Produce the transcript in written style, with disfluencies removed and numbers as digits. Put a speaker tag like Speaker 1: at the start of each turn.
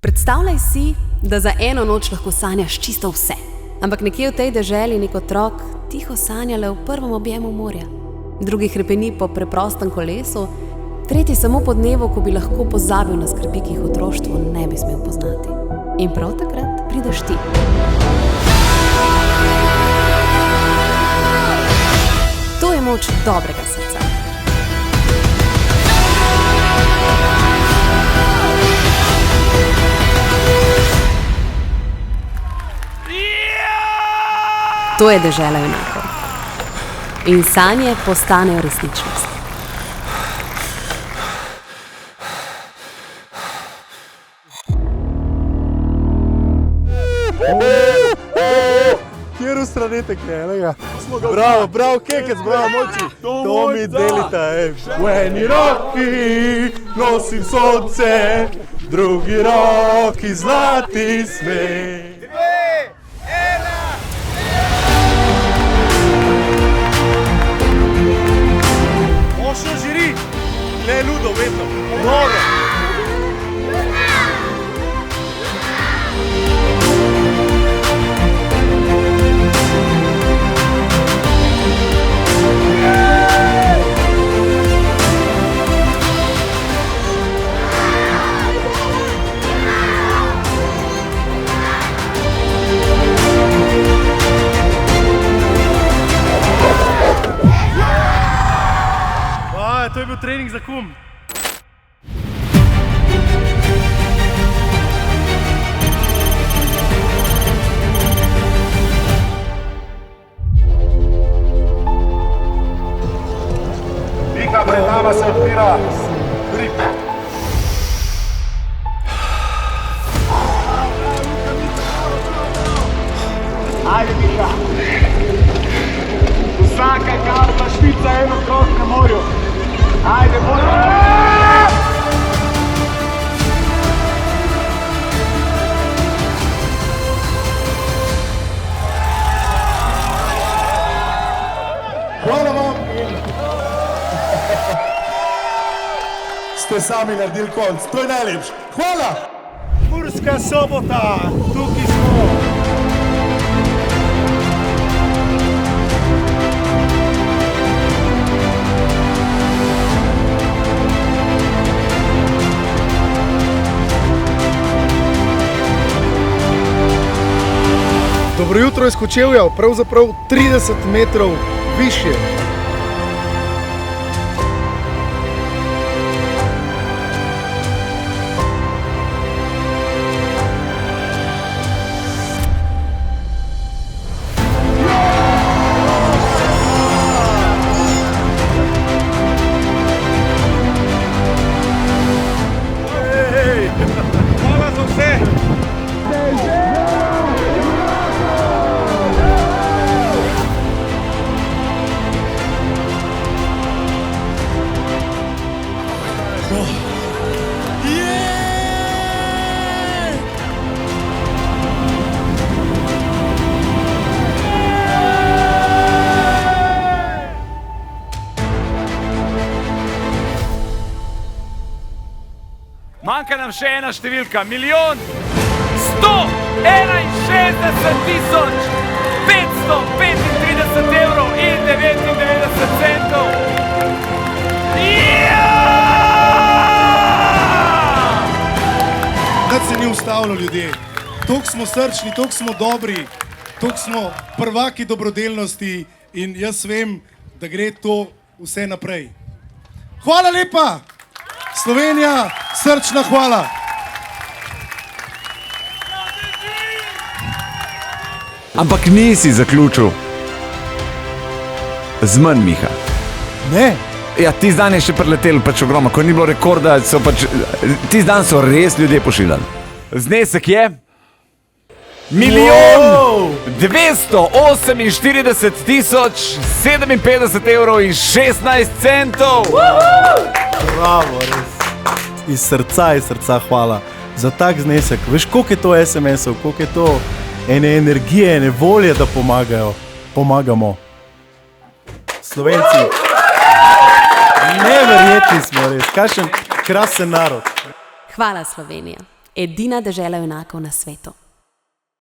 Speaker 1: Predstavljaj si, da za eno noč lahko sanjaš čisto vse. Ampak nekje v tej deželi nek otrok tiho sanja le v prvem objemu morja. Drugi hrepeni po preprostem kolesu, tretji samo po dnevu, ko bi lahko pozabil na skrbi, ki jih v otroštvu ne bi smel poznati. In prav takrat prideš ti. To je moč dobrega srca. To je dežela junakov. In sanje postanejo resničnost.
Speaker 2: Kjer ustranete kjenega? Bravo, bravo, kekec, bravo, moči. To mi delita, v eni roki nosim sonce, drugi roki zlati smeh. Mošo žiri, le ludo vedno, noro. To je bil trening za kum. Pika pred nama se odpira hrib. Ajde, Mika. Vsaka karta špica eno krog na morju. Ajde, bolj! Hvala vam! Ste sami naredili konc, to je najlepše. Hvala! Murska Sobota, tukaj smo! Dobro jutro iz Kočevja, pravzaprav 30 metrov višje. Hvala za vse!
Speaker 3: Manjka nam še ena številka, 1.161.535 evrov in 99 centov.
Speaker 2: Kad se ni ustavilo, ljudje. Toliko smo srčni, toliko smo dobri, toliko smo prvaki dobrodelnosti in jaz vem, da gre to vse naprej. Hvala lepa! Slovenija, srčna hvala!
Speaker 4: Ampak nisi zaključil z manj, Miha.
Speaker 2: Ne?
Speaker 4: Ja, tisti dan je še preletel pač ogromno, ko ni bilo rekorda, so pač, tisti dan so res ljudje pošiljali. Znesek je 1.248.057 evrov in 16 centov.
Speaker 5: Bravo, res. Iz srca hvala za tak znesek. Veš, koliko je to SMS-ov, koliko je to ene energije, ene volje, da pomagamo. Slovenci, neverjetni smo res, kakšen krasen narod.
Speaker 1: Hvala, Slovenija. edina dežela junakov na svetu.